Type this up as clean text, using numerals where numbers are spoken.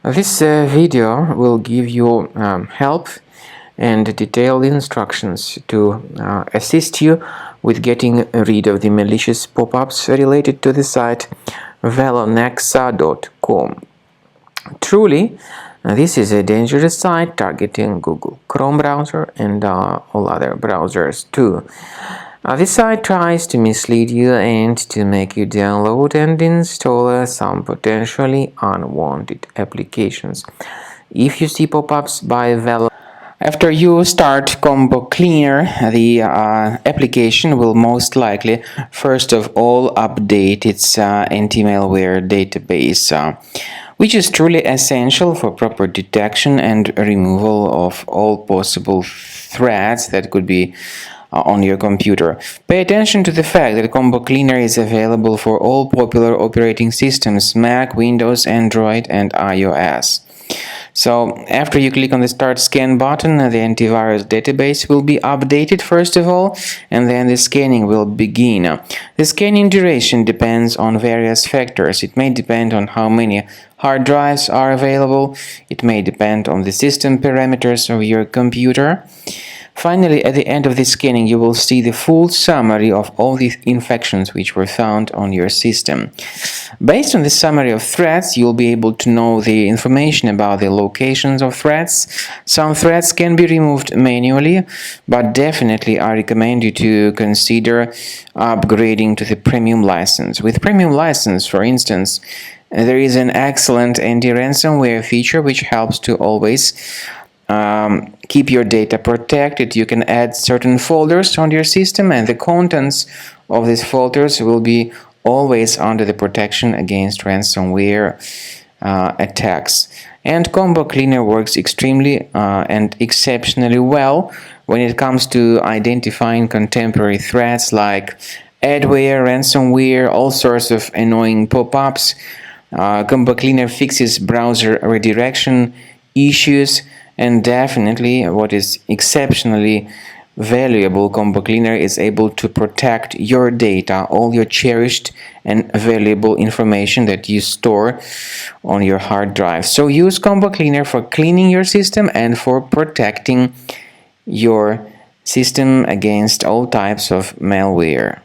This video will give you help and detailed instructions to assist you with getting rid of the malicious pop-ups related to the site velonexa.com. Truly, this is a dangerous site targeting Google Chrome browser and all other browsers too. This site tries to mislead you and to make you download and install some potentially unwanted applications. If you see pop-ups by Velo after you start Combo Cleaner, the application will most likely first of all update its anti-malware database, which is truly essential for proper detection and removal of all possible threats that could be on your computer. Pay attention to the fact that Combo Cleaner is available for all popular operating systems: Mac, Windows, Android, and iOS. So after you click on the Start Scan button, the antivirus database will be updated first of all, and then the scanning will begin. The scanning duration depends on various factors. It may depend on how many hard drives are available. It may depend on the system parameters of your computer. Finally, at the end of the scanning, you will see the full summary of all the infections which were found on your system. Based on the summary of threats, you'll be able to know the information about the locations of threats. Some threats can be removed manually, but definitely I recommend you to consider upgrading to the premium license. With premium license, for instance, there is an excellent anti-ransomware feature which helps to always keep your data protected. You can add certain folders on your system, and the contents of these folders will be always under the protection against ransomware attacks. And Combo Cleaner works extremely and exceptionally well when it comes to identifying contemporary threats like adware, ransomware, all sorts of annoying pop-ups. Combo Cleaner fixes browser redirection issues. And definitely, what is exceptionally valuable, Combo Cleaner is able to protect your data, all your cherished and valuable information that you store on your hard drive. So use Combo Cleaner for cleaning your system and for protecting your system against all types of malware.